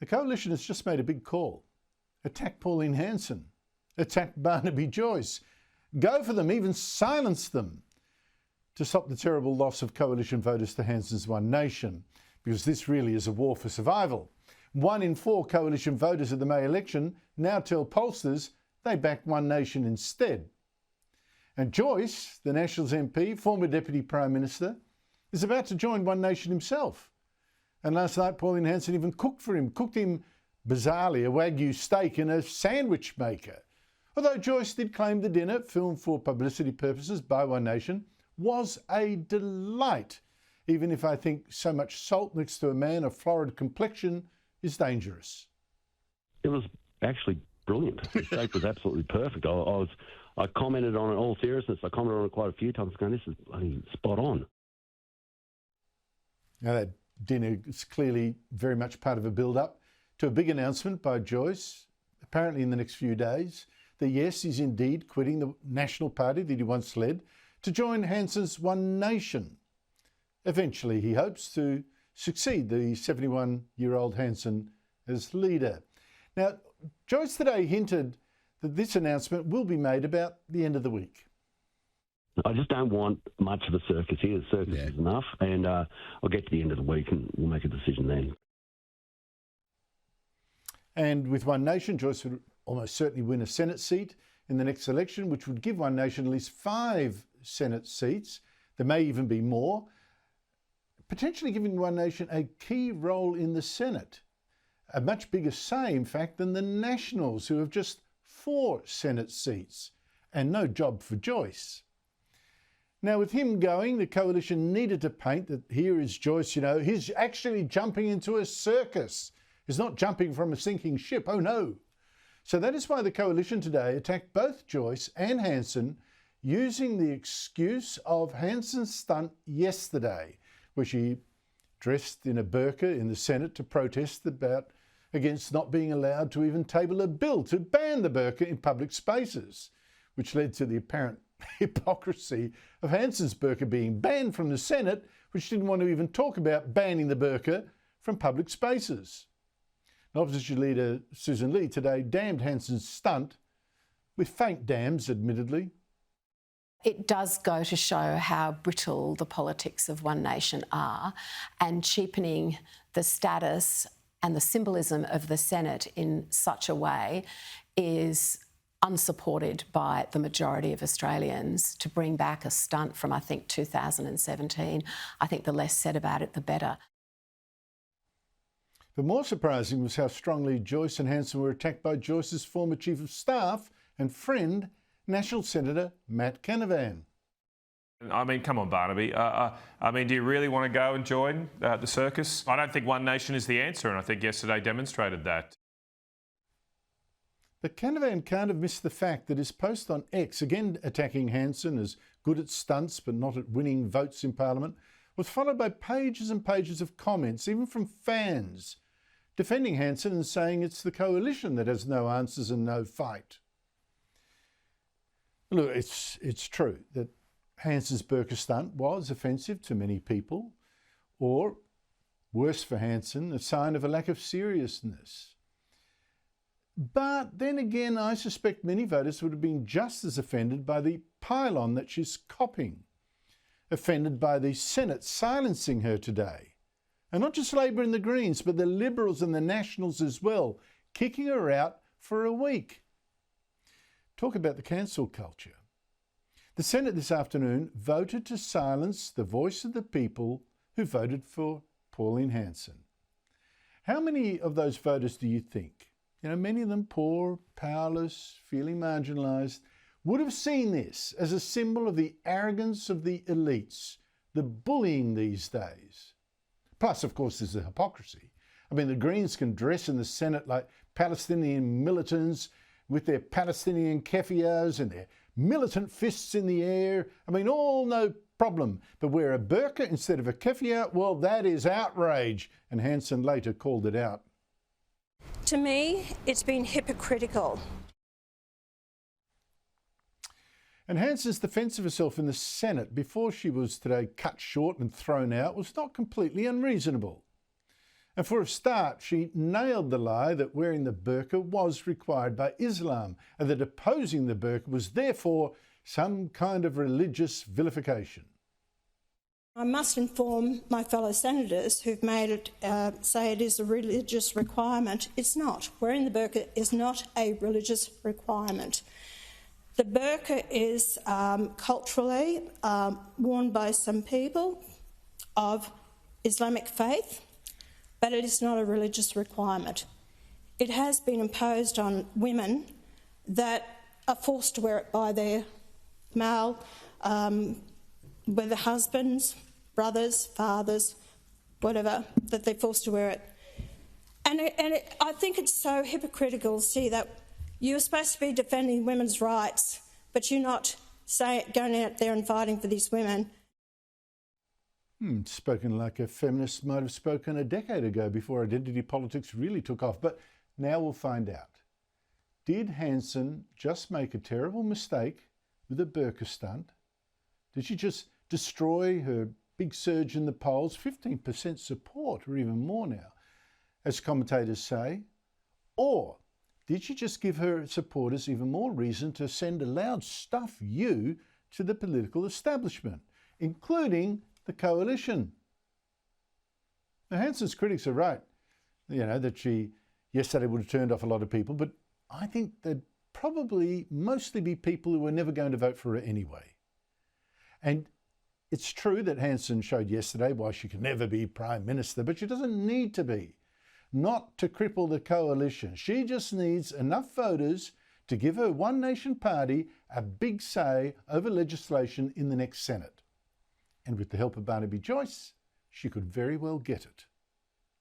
The coalition has just made a big call. Attack Pauline Hanson. Attack Barnaby Joyce. Go for them, even silence them, to stop the terrible loss of coalition voters to Hanson's One Nation, because this really is a war for survival. 1 in 4 coalition voters at the May election now tell pollsters they back One Nation instead. And Joyce, the Nationals MP, former Deputy Prime Minister, is about to join One Nation himself. And last night Pauline Hanson even cooked him bizarrely a Wagyu steak in a sandwich maker. Although Joyce did claim the dinner, filmed for publicity purposes by One Nation, was a delight, even if I think so much salt next to a man of florid complexion is dangerous. It was actually brilliant. The steak was absolutely perfect. I commented on it in all seriousness. I commented on it quite a few times, going, this is bloody spot on. Now that dinner is clearly very much part of a build-up to a big announcement by Joyce, apparently in the next few days, that yes, he's indeed quitting the National Party that he once led to join Hanson's One Nation. Eventually, he hopes to succeed the 71-year-old Hanson as leader. Now, Joyce today hinted that this announcement will be made about the end of the week. I just don't want much of a circus here. The circus is enough, and I'll get to the end of the week and we'll make a decision then. And with One Nation, Joyce would almost certainly win a Senate seat in the next election, which would give One Nation at least 5 Senate seats. There may even be more, potentially giving One Nation a key role in the Senate. A much bigger say, in fact, than the Nationals, who have just 4 Senate seats, and no job for Joyce. Now, with him going, the coalition needed to paint that here is Joyce, he's actually jumping into a circus. He's not jumping from a sinking ship, oh no. So that is why the coalition today attacked both Joyce and Hanson using the excuse of Hanson's stunt yesterday, where she dressed in a burqa in the Senate to protest against not being allowed to even table a bill to ban the burqa in public spaces, which led to the apparent hypocrisy of Hanson's burqa being banned from the Senate, which didn't want to even talk about banning the burqa from public spaces. Opposition leader Susan Lee today damned Hanson's stunt, with faint damns admittedly. It does go to show how brittle the politics of One Nation are, and cheapening the status and the symbolism of the Senate in such a way is unsupported by the majority of Australians. To bring back a stunt from, I think, 2017, I think the less said about it, the better. But more surprising was how strongly Joyce and Hanson were attacked by Joyce's former Chief of Staff and friend, National Senator Matt Canavan. I mean, come on, Barnaby. Do you really want to go and join the circus? I don't think One Nation is the answer, and I think yesterday demonstrated that. But Canavan can't have missed the fact that his post on X, again attacking Hanson as good at stunts but not at winning votes in Parliament, was followed by pages and pages of comments, even from fans, defending Hanson and saying it's the coalition that has no answers and no fight. Look, it's true that Hanson's burqa stunt was offensive to many people, or, worse for Hanson, a sign of a lack of seriousness. But then again, I suspect many voters would have been just as offended by the pile-on that she's copping, offended by the Senate silencing her today. And not just Labor and the Greens, but the Liberals and the Nationals as well, kicking her out for a week. Talk about the cancel culture. The Senate this afternoon voted to silence the voice of the people who voted for Pauline Hanson. How many of those voters do you think, many of them poor, powerless, feeling marginalised, would have seen this as a symbol of the arrogance of the elites, the bullying these days? Plus, of course, there's the hypocrisy. The Greens can dress in the Senate like Palestinian militants with their Palestinian keffiyehs and their militant fists in the air. All no problem. But wear a burqa instead of a keffiyeh, well, that is outrage. And Hanson later called it out. To me, it's been hypocritical. And Hanson's defence of herself in the Senate before she was today cut short and thrown out was not completely unreasonable. And for a start, she nailed the lie that wearing the burqa was required by Islam and that opposing the burqa was therefore some kind of religious vilification. I must inform my fellow senators who've made it say it is a religious requirement. It's not. Wearing the burqa is not a religious requirement. The burqa is culturally worn by some people of Islamic faith, but it is not a religious requirement. It has been imposed on women that are forced to wear it by their male, whether husbands, brothers, fathers, whatever, that they're forced to wear it. I think it's so hypocritical to see that you're supposed to be defending women's rights, but you're not going out there and fighting for these women. Spoken like a feminist might have spoken a decade ago before identity politics really took off. But now we'll find out. Did Hanson just make a terrible mistake with a burqa stunt? Did she just destroy her big surge in the polls, 15% support or even more now, as commentators say? Or did she just give her supporters even more reason to send a loud stuff you to the political establishment, including the coalition? Now, Hanson's critics are right, that she yesterday would have turned off a lot of people, but I think there'd probably mostly be people who were never going to vote for her anyway. And it's true that Hanson showed yesterday why she could never be Prime Minister, but she doesn't need to be. Not to cripple the coalition. She just needs enough voters to give her One Nation party a big say over legislation in the next Senate. And with the help of Barnaby Joyce, she could very well get it.